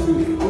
Thank you.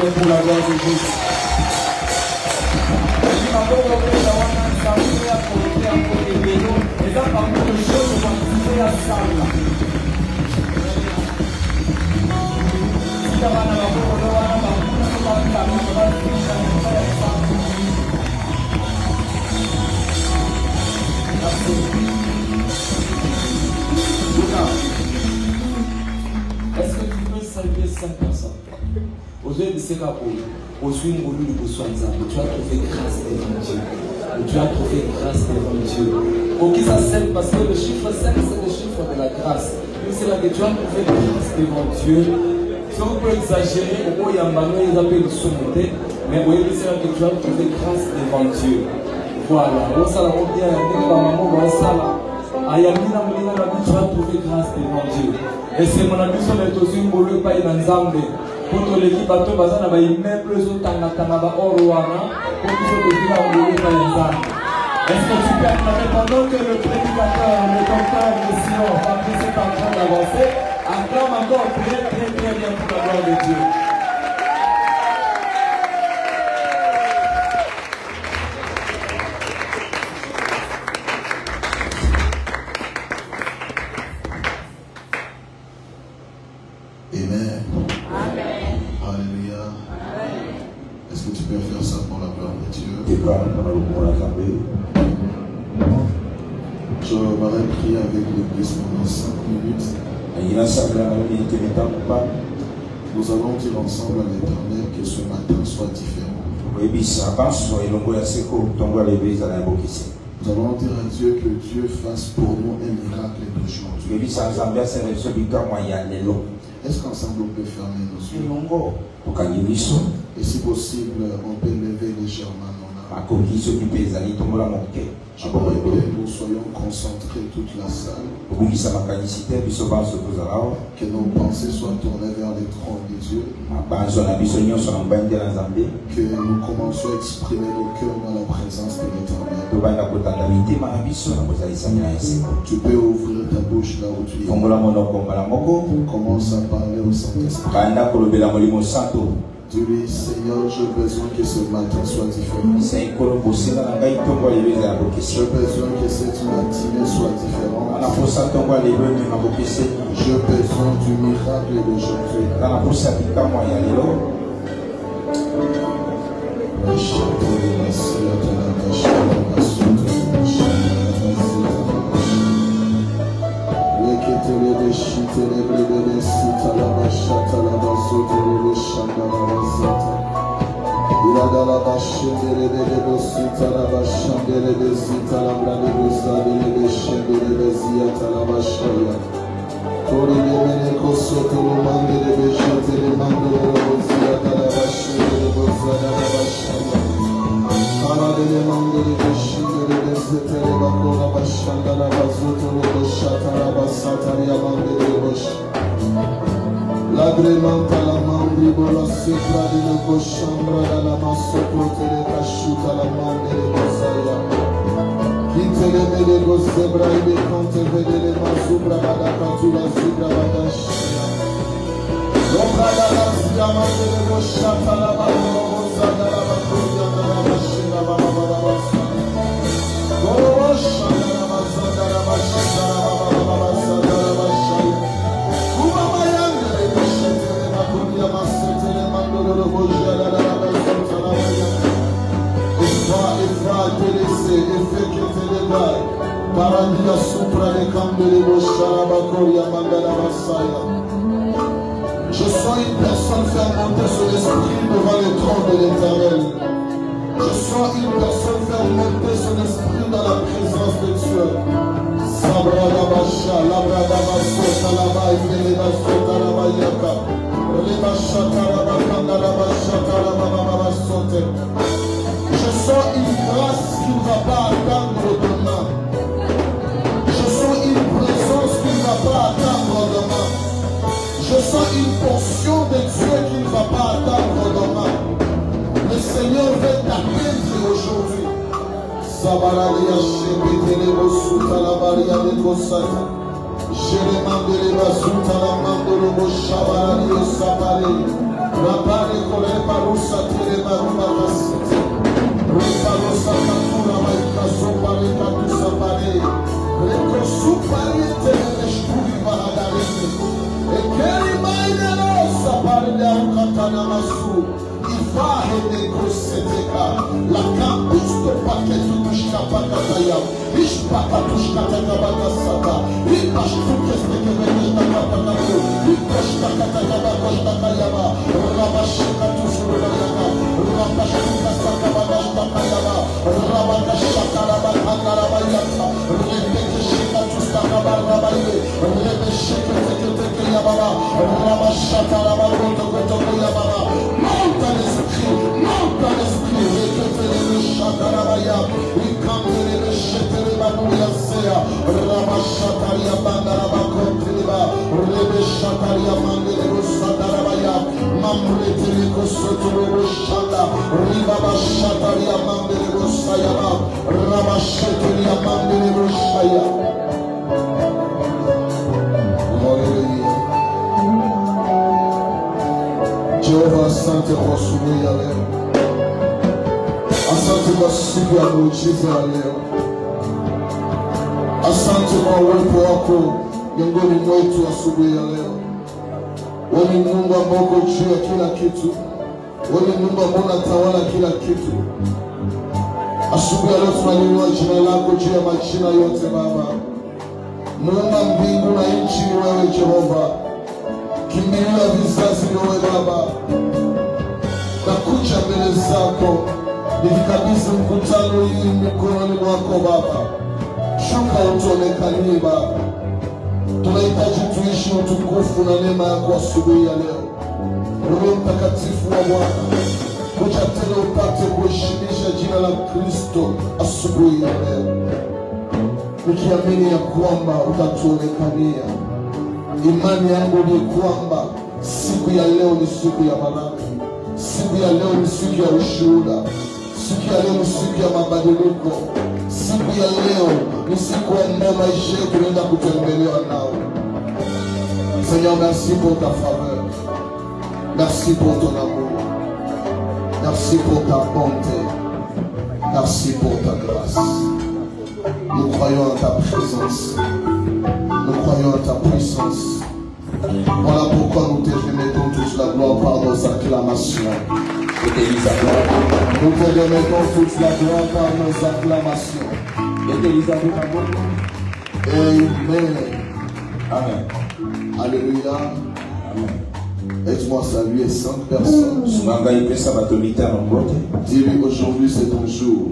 pour la gloire de Jésus. Est-ce que tu peux saluer 5 personnes? Aujourd'hui, c'est là pour aujourd'hui, tu as trouvé grâce devant Dieu. Tu as trouvé grâce devant Dieu. Pour qui ça sert? Parce que le chiffre 5, c'est le chiffre de la grâce. C'est là que tu as trouvé grâce devant Dieu. Si on peut exagérer, au moins il y a un ballon, ils appellent le sauveté. Mais oui, c'est là que tu as trouvé grâce devant Dieu. Voilà. On s'en a dit à la maman, on s'en a. Ayamina Molina, tu as trouvé grâce devant Dieu. Et c'est mon ami sur les dossiers, on ne peut pas y aller dans pour l'équipe bateau bazana ba immeuble zo tanga ba orwana pour que ce soit là on pas les. Est-ce que tu peux acclamer pendant que le prédicateur, le docteur, le Sion, Fabrice est en train d'avancer, acclame encore très bien pour la gloire de Dieu. Je m'aurais prié avec l'église pendant 5 minutes. Nous allons dire ensemble à l'Éternel que ce matin soit différent. Nous allons dire à Dieu que Dieu fasse pour nous un miracle d'aujourd'hui. Est-ce qu'ensemble on peut fermer nos yeux? Et si possible, on peut lever légèrement nos mains. J'aimerais que nous soyons concentrés toute la salle. Que nos pensées soient tournées vers les trônes de Dieu. Que nous commencions à exprimer nos cœurs dans la présence de l'Éternel. Tu peux ouvrir ta bouche là où tu es. Commence à parler au Saint-Esprit. Dis-lui, Seigneur, j'ai besoin que ce matin soit différent. J'ai besoin que cette matinée soit différente. J'ai besoin du miracle d'aujourd'hui. L'agrémenta la mandribo la secra di la cochambra dalla massopote le casciuta la mande le bosaya. Chi te le vede gosebra e le conte vede le masubra da catula zibra da scena. L'ombra dalla schiama delle bosciata la bambina bosata la bacuglia dalla mascina la bassa. Goscia la basata la basciata la basata la basciata. Je sens une personne faire monter son esprit devant le trône de l'Éternel. Je sens une personne faire monter son esprit dans la présence de Dieu. Sabradabasha, labradabasota, labaïmelebasota, labayaka. Je sens une grâce qui ne va pas attendre demain. Je sens une présence qui ne va pas attendre demain. Je sens une portion de Dieu qui ne va pas attendre demain. Le Seigneur veut t'atteindre aujourd'hui. Sabaradia Shebitelebo Suta la Baria de Kosata. Je demande les basuta la mando le boshabari sapare. Rabale kore parusa tere baruba kasite. Reparosa katura maika sopare katusa pare. Reko supare tere shturi bahadarete. Ekeri maidero sapare de aukatana masu. Ifahe de koseteka. La kambusto paketu tushkapakataya. Ishpakatushkatakabakasata. Ripashtukestekebekeshtakapakatu. Ripashtakatakabakoshtakayaba. Rabashikatusurayaka. Rabashtukastakabakashtakayaba. Rabakashakarabakanarabayata. Rebekeshikatuskakabarrabaye. Rebesheketeketekeyababa. Rabashakarabakotokotokoyababa. Monte l'esprit, monte l'esprit. Reketelebeshakarabaya. Ikamtelebeshetelebabuyasea. Rabashataria bandarabakonteliba. Rebeshataria mandelebosadarabaya. Mamretelekosotoroboshanda. Ribabashataria mandelebosayaba. Rabasheteria mandeleboshaya. Hallelujah. Jehova, asante kwa asubuhi ya leo. Asante kwa siku ya muujiza ya leo. Asante kwa uwepo wako miongoni mwetu asubuhi ya leo. Wewe ni Mungu ambaye uko juu ya kila kitu. Wewe ni Mungu ambaye unatawala kila kitu. Asubuhi ya leo tunainua jina lako juu ya majina yote Baba. Muumba mbingu na nchi ni wewe Jehova. Kimbilio la vizazi ni wewe Baba. Nakuja mbele zako nikikabidhi mkutano hii mikononi mwako Baba. Shuka utuonekanie Baba. Tunahitaji tuishi utukufu na neema yako asubuhi ya leo. Roho Mtakatifu wa Bwana, kuja tena upate kuheshimisha jina la Kristo asubuhi ya leo, nikiamini ya kwamba utatuonekania. Imani yangu ni kwamba siku ya leo ni siku ya baraka. Siku ya leo ni siku ya ushuhuda. Siku ya leo ni siku ya mabadiliko. Siku ya leo ni siku ambayo maisha yetu yanaenda kutembelewa nao. Seigneur, merci pour ta faveur. Merci pour ton amour. Merci pour ta bonté. Merci pour ta grâce. Nous croyons en ta présence. Nous croyons en ta puissance. Voilà pourquoi nous te remettons toute la gloire par nos acclamations. Nous te remettons toute la gloire par nos acclamations. Amen. Amen. Alléluia. Amen. Aide-moi à saluer 5 personnes. Dis-lui aujourd'hui c'est ton jour.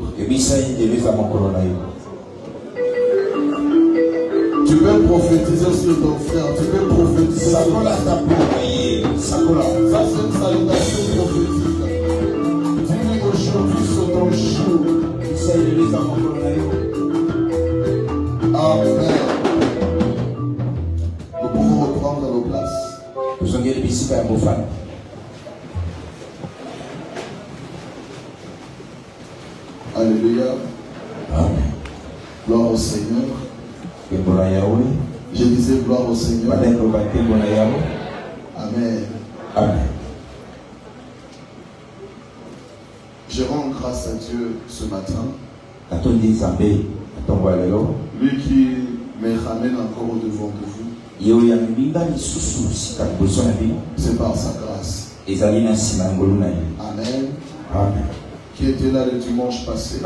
Tu peux prophétiser sur ton frère. Tu peux prophétiser sur ton frère. Ça c'est une salutation prophétique. Dis-lui aujourd'hui c'est ton jour. Amen. Nous pouvons reprendre nos places. Alléluia. Amen. Gloire au Seigneur. Je disais gloire au Seigneur. Amen. Amen. Je rends grâce à Dieu ce matin. Lui qui me ramène encore au-devant de vous. C'est par sa grâce. Amen. Amen. Qui était là le dimanche passé.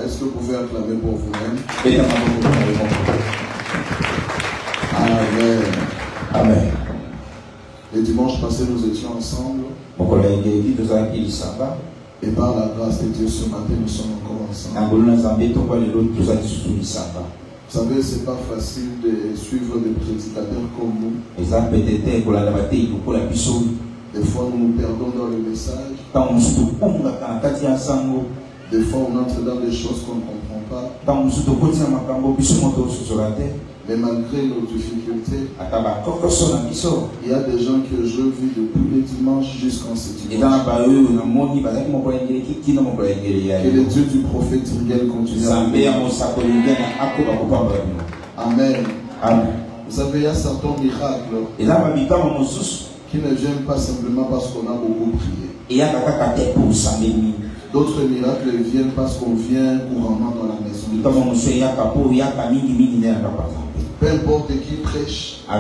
Est-ce que vous pouvez acclamer pour vous-même? Amen. Amen. Le dimanche passé, nous étions ensemble. Et par la grâce de Dieu, ce matin, nous sommes encore ensemble. Vous savez, c'est pas facile de suivre des prédicateurs comme nous. Des fois, nous nous perdons dans le message. Des fois, on entre dans des choses qu'on ne comprend pas. Mais malgré nos difficultés, il y a des gens que je vis depuis les dimanches jusqu'en ce dimanche. Que le Dieu du prophète Miguel continue à nous. Amen. Amen. Vous savez, il y a certains miracles qui ne viennent pas simplement parce qu'on a beaucoup prié. D'autres miracles viennent parce qu'on vient couramment dans la maison. Peu importe qui prêche, peu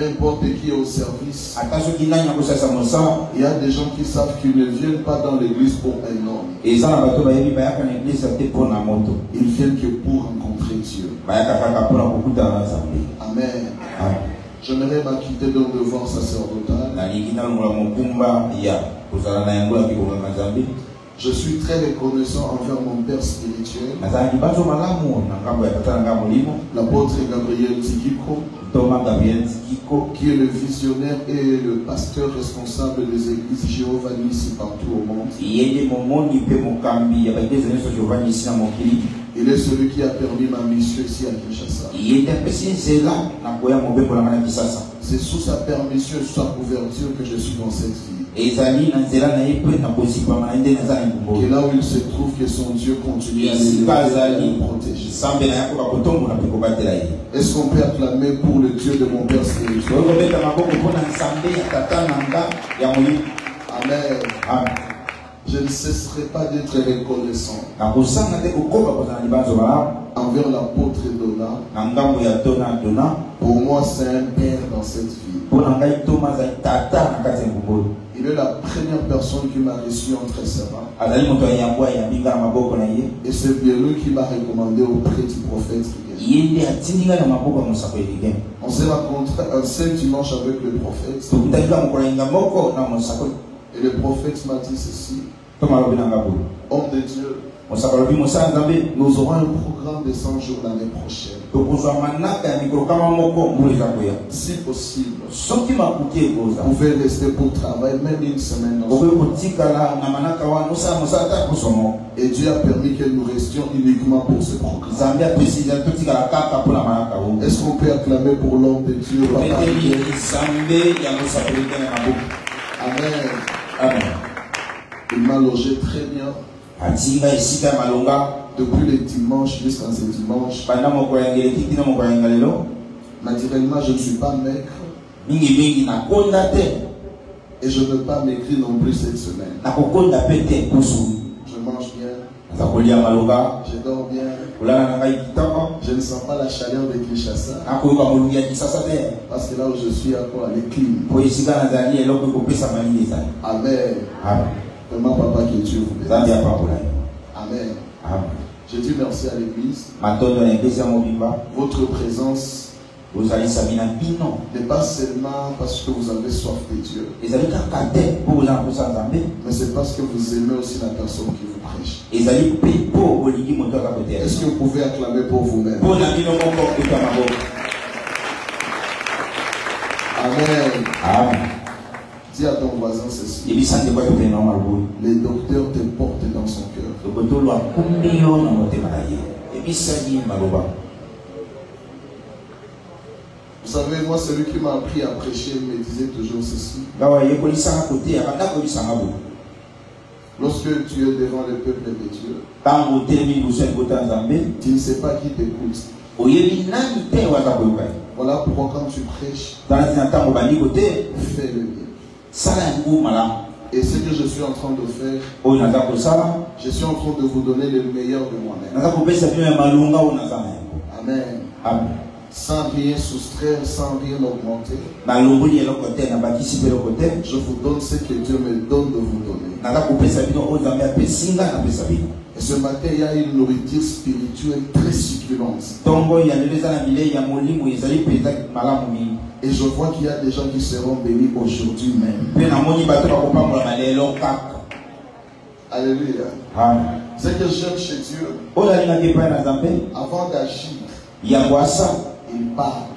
importe qui est au service, il y a des gens qui savent qu'ils ne viennent pas dans l'église pour un homme. Ils viennent que pour rencontrer Dieu. Amen. J'aimerais m'acquitter d'un devoir sacerdotal. Je suis très reconnaissant envers mon père spirituel, l'apôtre Gabriel Tikiko, qui est le visionnaire et le pasteur responsable des églises Jéhovah Nissi partout au monde. Il est celui qui a permis ma mission ici à Kinshasa. C'est sous sa permission et sous sa couverture que je suis dans cette vie. Et là où il se trouve, que son Dieu continue à le protéger. Est-ce qu'on peut acclamer pour le Dieu de mon Père spirituel? Amen. Je ne cesserai pas d'être reconnaissant envers l'apôtre Dona. Pour moi, c'est un père dans cette vie. Il est la première personne qui m'a reçu entre ses mains. Et c'est bien lui qui m'a recommandé auprès du prophète. On s'est rencontré un seul dimanche avec le prophète. Et le prophète m'a dit ceci: homme de Dieu, nous aurons un programme de 100 jours l'année prochaine. Si possible, vous pouvez rester pour travailler même une semaine. Et Dieu a permis que nous restions uniquement pour ce programme. Est-ce qu'on peut acclamer pour l'homme de Dieu? Amen. Amen. Il m'a logé très bien. Depuis le dimanche jusqu'à ce dimanche. Naturellement, je ne suis pas maigre. Et je ne veux pas maigrir non plus cette semaine. Je mange bien. Je dors bien. Je ne sens pas la chaleur de Kinshasa. Parce que là où je suis, à quoi? Les clims. Amen. Vraiment, papa, que Dieu vous bénisse. Amen. Je dis merci à l'église. Votre présence n'est pas seulement parce que vous avez soif de Dieu, mais c'est parce que vous aimez aussi la personne qui vous prêche. Est-ce que vous pouvez acclamer pour vous-même? Amen. Dis à ton voisin ceci: le docteur te porte dans son cœur. Vous savez, moi, celui qui m'a appris à prêcher me disait toujours ceci: lorsque tu es devant le peuple de Dieu, tu ne sais pas qui t'écoute. Voilà pourquoi quand tu prêches, fais le bien. Et ce que je suis en train de faire, je suis en train de vous donner le meilleur de moi-même. Amen. Sans rien soustraire, sans rien augmenter. Je vous donne ce que Dieu me donne de vous donner. Et ce matin, il y a une nourriture spirituelle très succulente. Et je vois qu'il y a des gens qui seront bénis aujourd'hui même. Alléluia. Ce que j'aime chez Dieu, avant d'agir, il parle.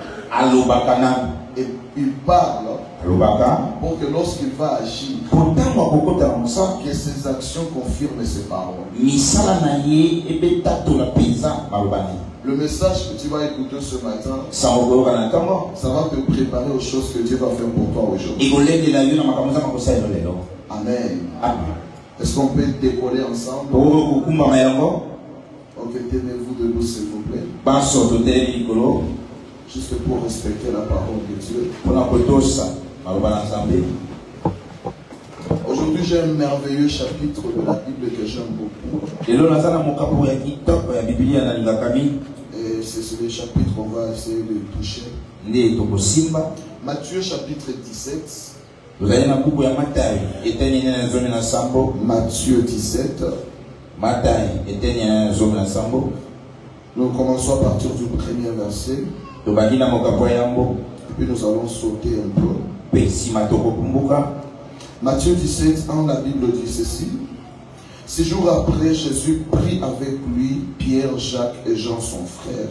Et il parle pour que lorsqu'il va agir, que ses actions confirment ses paroles. Le message que tu vas écouter ce matin, ça va te préparer aux choses que Dieu va faire pour toi aujourd'hui. Amen. Est-ce qu'on peut décoller ensemble? Ok, tenez-vous debout s'il vous plaît. juste pour respecter la parole de Dieu. Aujourd'hui, j'ai un merveilleux chapitre de la Bible que j'aime beaucoup. Et c'est le chapitre qu'on va essayer de toucher. Matthieu chapitre 17. Matthieu 17. Nous commençons à partir du premier verset. Et puis nous allons sauter un peu. Matthieu 17, la Bible dit ceci. 6 jours après, Jésus prit avec lui Pierre, Jacques et Jean, son frère.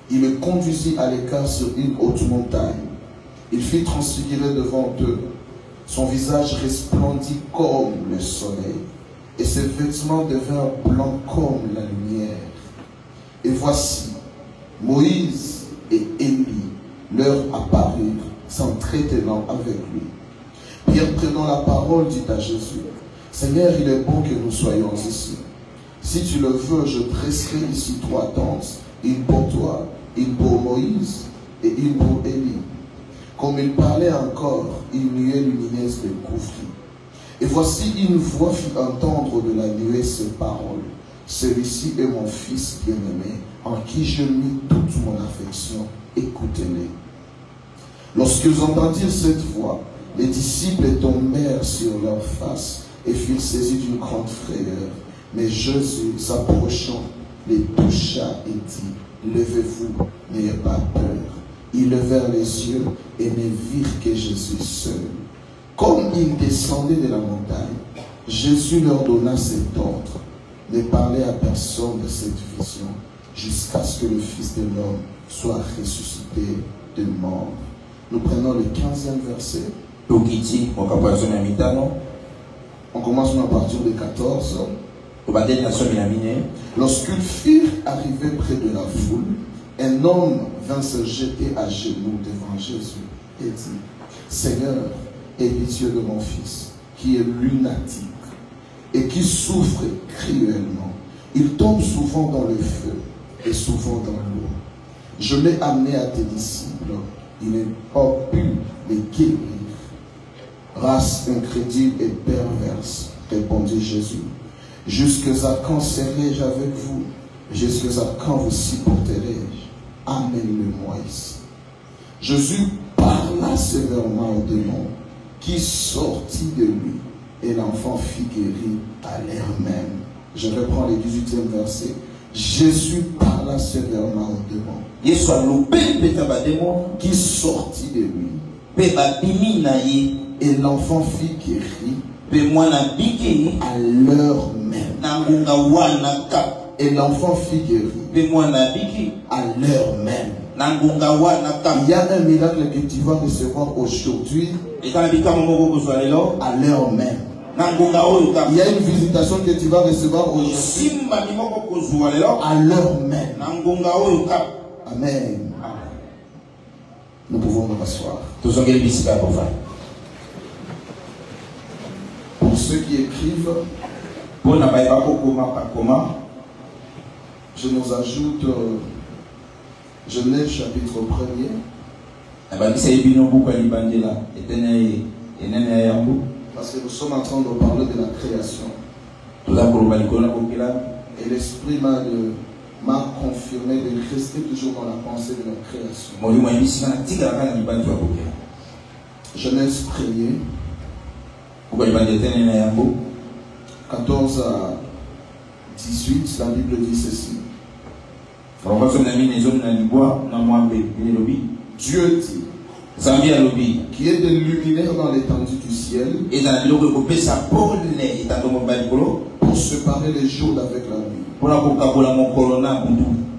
Il le conduisit à l'écart sur une haute montagne. Il fit transfigurer devant eux. Son visage resplendit comme le soleil, et ses vêtements devinrent blancs comme la lumière. Et voici, Moïse et Élie leur apparurent, s'entretenant avec lui. Pierre, prenant la parole, dit à Jésus, « Seigneur, il est bon que nous soyons ici. Si tu le veux, je dresserai ici 3 tentes, une pour toi, une pour Moïse et une pour Élie. » Comme il parlait encore, une nuée lumineuse le couvrit. Et voici une voix fit entendre de la nuée ces paroles. « Celui-ci est mon fils bien-aimé, en qui je mis toute mon affection. Écoutez-les. » Lorsqu'ils entendirent cette voix, les disciples tombèrent sur leurs faces et furent saisis d'une grande frayeur. Mais Jésus, s'approchant, les toucha et dit, « Levez-vous, n'ayez pas peur. » Ils levèrent les yeux et ne virent que Jésus seul. Comme ils descendaient de la montagne, Jésus leur donna cet ordre: ne parlez à personne de cette vision, jusqu'à ce que le Fils de l'homme soit ressuscité de mort. Nous prenons le 15e verset. On commence à partir de 14. Lorsqu'ils furent arrivés près de la foule, un homme vint se jeter à genoux devant Jésus et dit, « Seigneur, aie pitié de mon fils, qui est lunatique et qui souffre cruellement. Il tombe souvent dans le feu et souvent dans l'eau. Je l'ai amené à tes disciples, ils n'ont pas pu les guérir. » Race incrédule et perverse, répondit Jésus. « Jusqu'à quand serai-je avec vous? Jusqu'à quand vous supporterai-je? Amène-le-moi ici. » Jésus parla sévèrement au démon qui sortit de lui et l'enfant fut guéri à l'heure même. Je reprends le 18e verset. Jésus parla sévèrement au démon qui sortit de lui et l'enfant fut guéri à l'heure même. Et l'enfant fut guéri à l'heure même. Il y a un miracle que tu vas recevoir aujourd'hui à l'heure même. Il y a une visitation que tu vas recevoir aujourd'hui à l'heure même. Amen. Nous pouvons nous asseoir. Pour ceux qui écrivent, je nous ajoute Genèse chapitre 1er. Parce que nous sommes en train de parler de la création. Et l'Esprit m'a confirmé de rester toujours dans la pensée de la création. Genèse 1er. 14 à 18, la Bible dit ceci. Dieu dit, qui est des luminaires dans l'étendue du ciel, pour séparer les jours d'avec la nuit.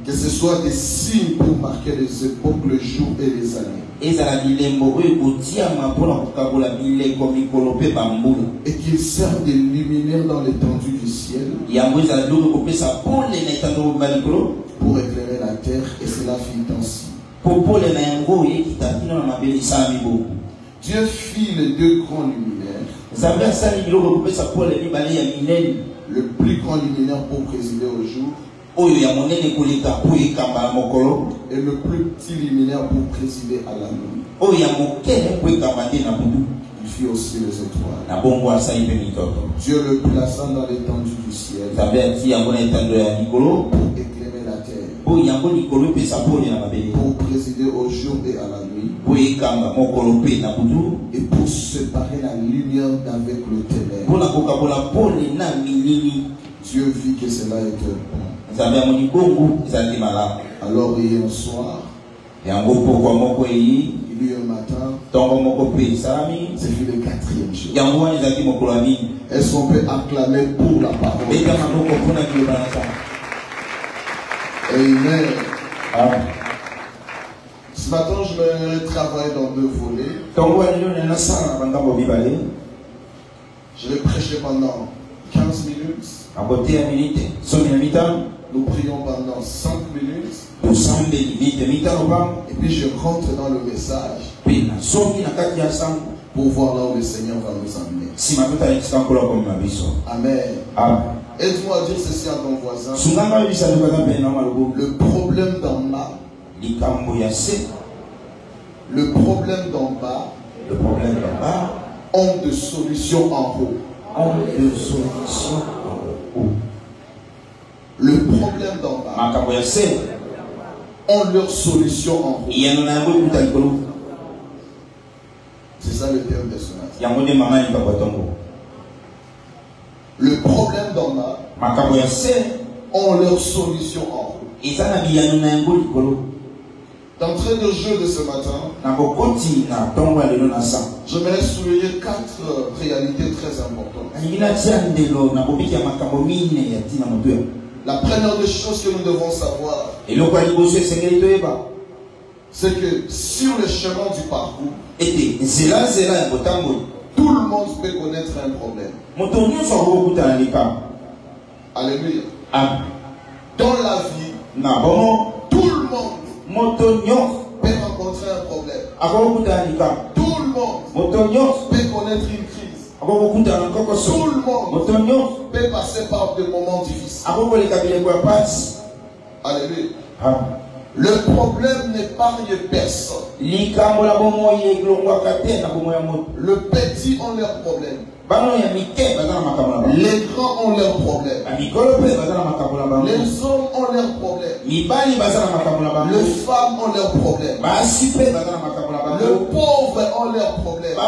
Que ce soit des signes pour marquer les époques, les jours et les années. Et qu'ils servent des luminaires dans l'étendue du ciel pour éclairer la terre, et cela fit ainsi. Dieu fit les 2 grands luminaires. Le plus grand luminaire pour présider au jour, Et le plus petit luminaire pour présider à la nuit. Il fit aussi les étoiles. Dieu le plaça dans l'étendue du ciel pour éclairer la terre, pour présider au jour et à la nuit, et pour séparer la lumière d'avec le ténèbre. Dieu vit que cela était bon. Alors il y a un soir, il y a un matin, c'est le 4e jour. Est-ce qu'on peut acclamer pour la parole? Amen. Ce matin, je vais travailler dans 2 volets. Je vais prêcher pendant 15 minutes. Nous prions pendant 5 minutes. Et puis je rentre dans le message pour voir là où le Seigneur va nous amener. Amen. Aide-moi à dire ceci à ton voisin. Le problème d'en bas, ont de solutions en haut. Le problème d'en bas ont leur solution en haut. C'est ça le terme de ce matin. Le problème d'en bas ont leur solution en haut. D'entrée de jeu de ce matin, j'aimerais souligner 4 réalités très importantes. La première des choses que nous devons savoir, c'est que sur le chemin du parcours, tout le monde peut connaître un problème. Alléluia. Dans la vie, tout le monde peut rencontrer un problème. Tout le monde peut connaître une crise. Tout le monde peut passer par des moments difficiles. Alléluia. Le problème n'épargne personne. Le petit ont leurs problèmes. Les grands ont leurs problèmes. Les hommes ont leurs problèmes. Les femmes ont leurs problèmes. Les pauvres ont leurs problèmes.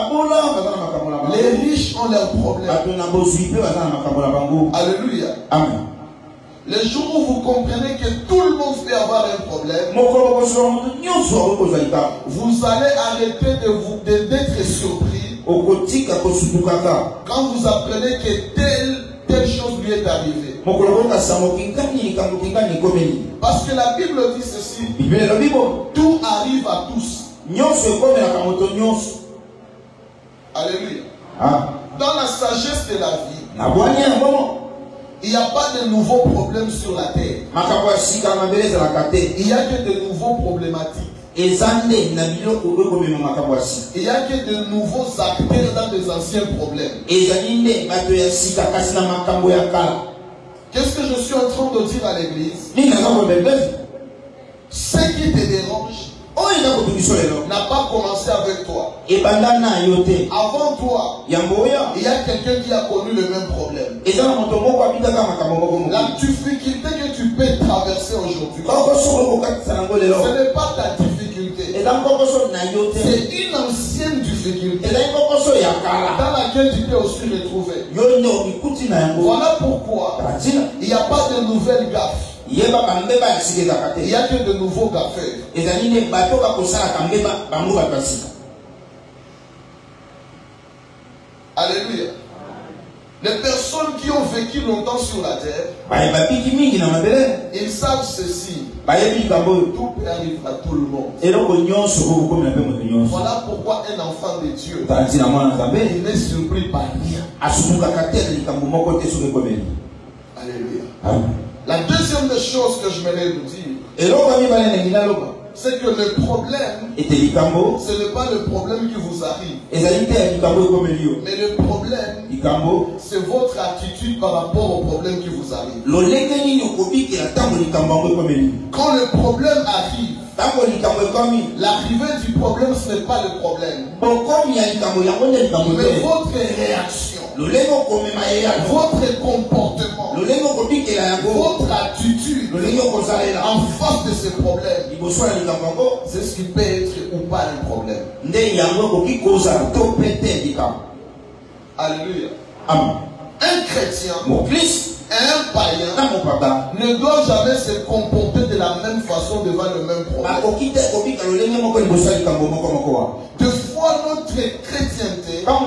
Les riches ont leurs problèmes. Alléluia. Amen. Le jour où vous comprenez que tout le monde peut avoir un problème, vous allez arrêter d'être surpris quand vous apprenez que telle chose lui est arrivée. Parce que la Bible dit ceci: tout arrive à tous. Alléluia. Dans la sagesse de la vie, il n'y a pas de nouveaux problèmes sur la terre. Il n'y a que de nouveaux problématiques. Il n'y a que de nouveaux acteurs dans des anciens problèmes. Qu'est-ce que je suis en train de dire à l'église? Ce qui te dérange n'a pas commencé avec toi. Avant toi, il y a quelqu'un qui a connu le même problème. La difficulté que tu peux traverser aujourd'hui, ce n'est pas ta difficulté. C'est une ancienne difficulté dans laquelle tu peux aussi retrouver. Voilà pourquoi il n'y a pas de nouvelles gaffes. Il n'y a que de nouveaux gaffeurs. Alléluia. Les personnes qui ont vécu longtemps sur la terre, ils savent ceci. Tout peut arriver à tout le monde. Voilà pourquoi un enfant de Dieu, il n'est surpris par rien. Alléluia. La deuxième des choses que je voulais vous dire, c'est que le problème, Et likambo. ce n'est pas le problème qui vous arrive. Et ça était likambo comme Elio. Mais le problème, Likambo. c'est votre attitude par rapport au problème qui vous arrive. Le lengeni yokobi qui attend likambo comme Elio. Quand le problème arrive, l'arrivée du problème, ce n'est pas le problème. Mais votre réaction, votre comportement, votre attitude en face de ce problème, c'est ce qui peut être ou pas un problème. Alléluia. Amen. Un chrétien, un païen ne doit jamais se comporter de la même façon devant le même problème. De fois, notre chrétienté, notre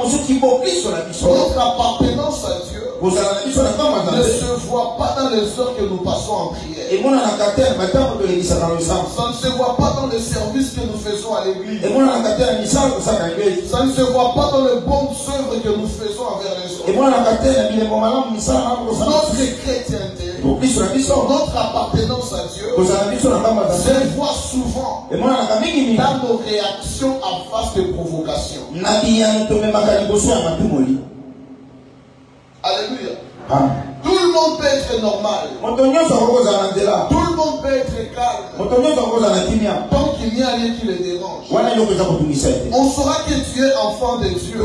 appartenance à Dieu ne se voit pas dans les heures que nous passons en prière. Ça ne se voit pas dans les services que nous faisons à l'église. Ça ne se voit pas dans les bonnes œuvres que nous faisons envers les autres. Notre chrétienté, notre appartenance à Dieu se voit souvent dans nos réactions en face de provocation. Alléluia. Tout le monde peut être normal. Tout le monde peut être calme. Tant qu'il n'y a rien qui le dérange. On saura que tu es enfant de Dieu.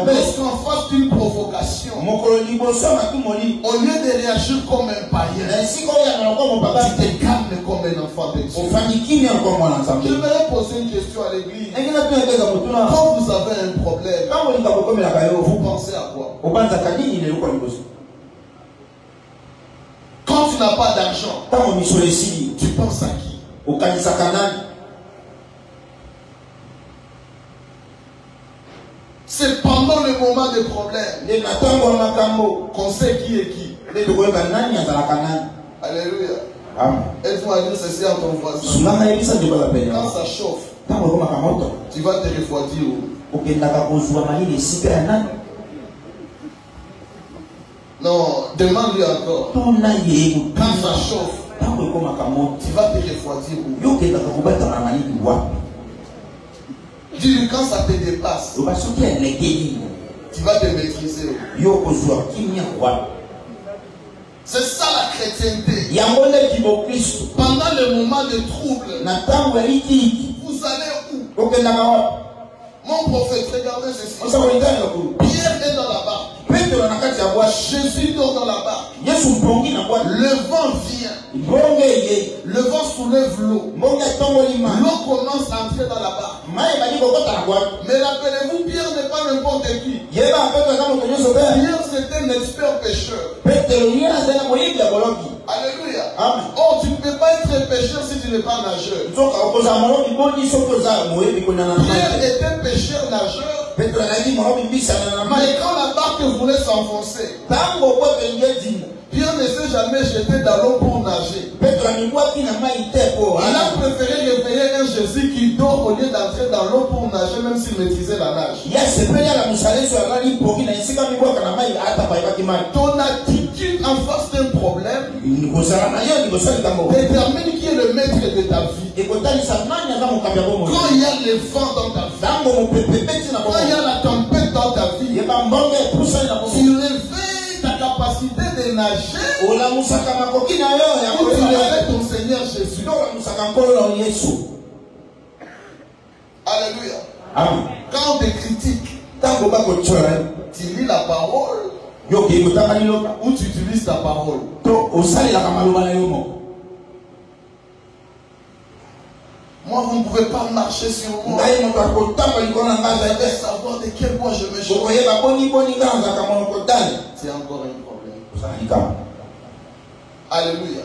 Lorsqu'en face d'une provocation, au lieu de réagir comme un païen, tu te calmes comme un enfant de Dieu. J'aimerais poser une question à l'église. Quand vous avez un problème, vous pensez à quoi? Quand tu n'as pas d'argent, tu penses à qui? C'est pendant le moment de problème qu'on sait qui est qui. Alléluia. Aide-moi à dire ceci à ton voisin. Quand ça chauffe, tu vas te refroidir. Non, demande-lui encore. Quand ça chauffe, tu vas te refroidir. Dis-lui quand ça te dépasse, tu vas te maîtriser. C'est ça la chrétienté. Pendant le moment de trouble, vous allez où? Mon prophète, regardez ceci. Pierre est dans la barque. Jésus dort dans la barque. Le vent vient. Le vent soulève l'eau. L'eau commence à entrer dans la barque. Mais rappelez-vous, Pierre n'est pas n'importe qui. Pierre, c'est un expert pêcheur. Alléluia. Oh, tu ne peux pas être pêcheur si tu n'es pas nageur. Pierre était pêcheur nageur. Mais quand la barque voulait s'enfoncer, Pierre ne s'est jamais jeté dans l'eau pour nager. Il a préféré réveiller un Jésus qui dort au lieu d'entrer dans l'eau pour nager, même s'il maîtrisait la nage. Ton attitude en face d'un problème détermine qui est le maître de ta vie. Quand il y a le vent dans ta vie, quand il y a la tempête dans ta vie, tu réveilles ta capacité de nager pour avec ton Seigneur Jésus. Alléluia. Quand on te critique, tu lis la parole ou tu utilises ta parole. Moi, vous ne pouvez pas marcher sur moi. Vous savoir de quel bois je me chauffe. C'est encore un problème. Alléluia.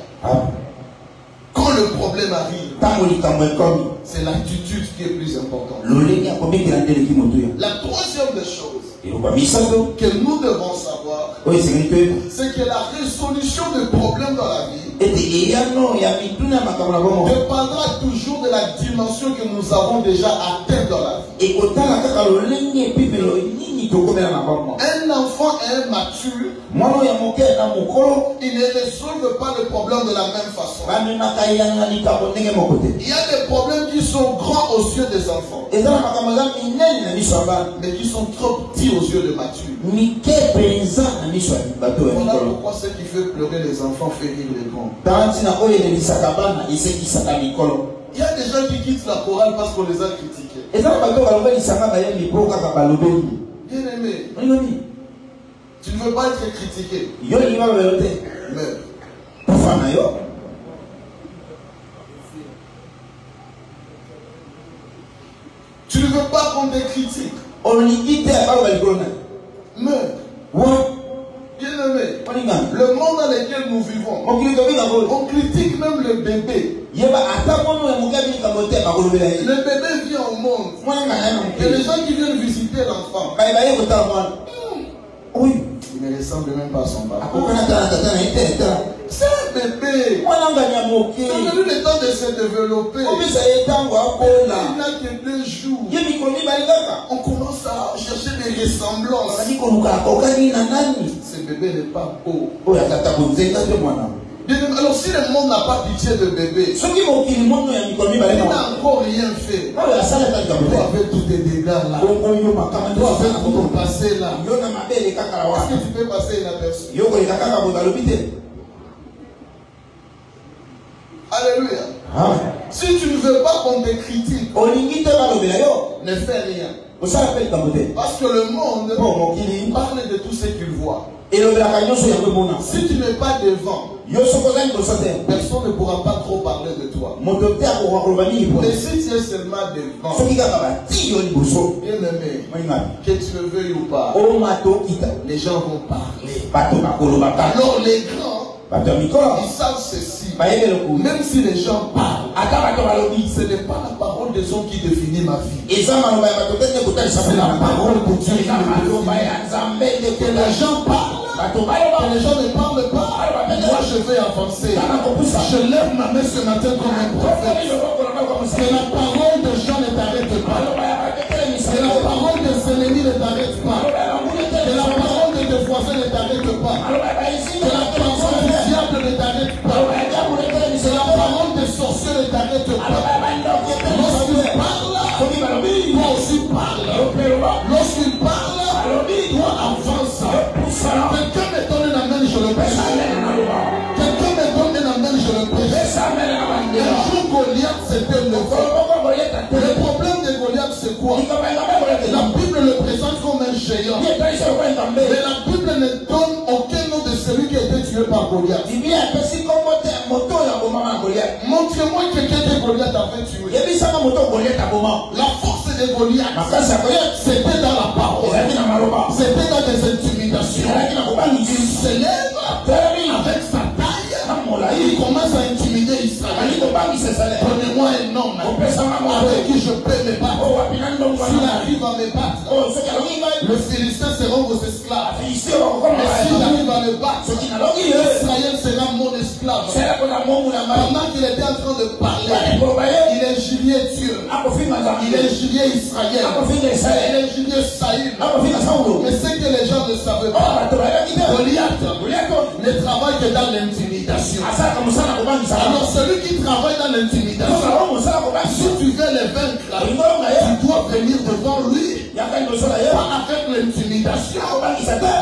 Quand le problème arrive, c'est l'attitude qui est plus importante. La troisième des choses que nous devons savoir, c'est que la résolution de problèmes dans la vie dépendra toujours de la dimension que nous avons déjà atteinte dans la vie. Un enfant est mature, il ne résolve pas le problème de la même façon. Il y a des problèmes qui sont grands aux yeux des enfants, mais qui sont trop petits aux yeux de mature. Voilà pourquoi ce qui fait pleurer les enfants fait rire les grands. Il y a des gens qui quittent la chorale parce qu'on les a critiqués. Bien aimé, tu ne veux pas être critiqué. Mais tu ne veux pas qu'on te critique. Mais bien aimé, le monde dans lequel nous vivons, on critique même le bébé. Le bébé vient au monde. Et les gens qui viennent visiter l'enfant, oui, il ne ressemble même pas à son papa. C'est un bébé. Il a eu le temps de se développer. Il n'a que 2 jours. On commence à chercher des ressemblances. Ce bébé n'est pas beau. Alors si le monde n'a pas pitié de bébé, il n'a encore rien fait. Toi avec tous tes dégâts là, toi avec tout ton passé là, est-ce que tu peux passer inaperçu? Alléluia. Si tu ne veux pas qu'on te critique, ne fais rien. Parce que le monde parle de tout ce qu'il voit. Si tu n'es pas devant, personne ne pourra pas trop parler de toi. Mais si tu es seulement devant, bien aimé, que tu le veuilles ou pas, les gens vont parler. Alors les grands, ils savent ceci. Même si les gens parlent, ce n'est pas la parole des hommes qui définit ma vie. C'est la parole de Dieu qui me définit. Que les gens parlent, que les gens ne parlent pas, moi je vais avancer. Je lève ma main ce matin comme un prophète. Que la parole de Jean ne t'arrête pas. Que la parole des ennemis ne t'arrête pas. Que la parole de tes voisins ne t'arrête pas. Que la parole du diable ne t'arrête pas. Que la parole des sorciers ne t'arrête pas. Lorsqu'il parle, toi aussi parle. Lorsqu'il parle, toi avance. Quelqu'un me donne la main, je le prêche. Quelqu'un me donne la main, je le prêche. Un jour Goliath s'était levé. Le problème de Goliath c'est quoi? La Bible le présente comme un géant. Mais la Bible ne donne aucun nom de celui qui a été tué par Goliath. Montrez-moi quelqu'un que Goliath avait tué. La force de Goliath, c'était dans la parole. C'était dans des intimidations. Il se lève avec sa taille. Il commence à intimider Israël. Prenez-moi un homme avec qui je peux me battre. S'il arrive à me battre, le Philistin sera vos esclaves. Mais s'il arrive à me battre, Israël sera mon esclave. Pendant qu'il était en train de parler, il injuriait Dieu. Il injuriait Israël. Il injuriait Saül. Mais ce que les gens ne savaient pas, Goliath ne travaille que dans l'intimidation. Alors celui qui travaille dans l'intimidation, si tu veux le vaincre, tu dois venir devant lui. Pas avec l'intimidation,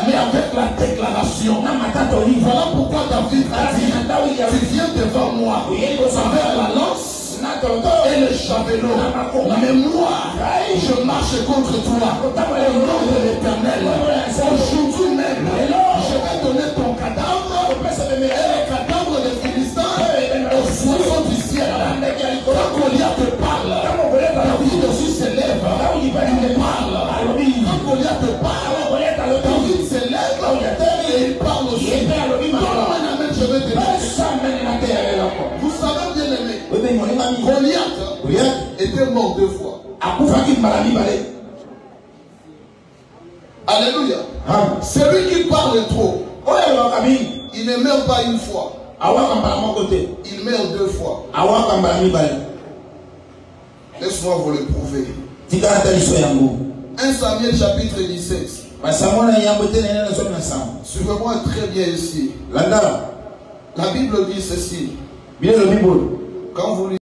mais avec la déclaration. Voilà pourquoi David a dit, tu viens devant moi avec la lance et le javelot. Mais moi, je marche contre toi au nom de l'Éternel. Aujourd'hui même, je vais donner ton cadavre et le cadavre des Philistins aux oiseaux du ciel. Quand Goliath te parle, David aussi se lève. Il parle. Quand Goliath te parle, David se lève et il parle aussi. Je vais te dire. Vous savez bien aimé, Goliath était mort 2 fois. Alléluia. Celui qui parle trop, il ne meurt pas 1 fois. Il meurt 2 fois. Laisse-moi vous le prouver. 1 Samuel chapitre 17. Suivez-moi très bien ici. Landa. La Bible dit ceci. Bien le Bible. Quand vous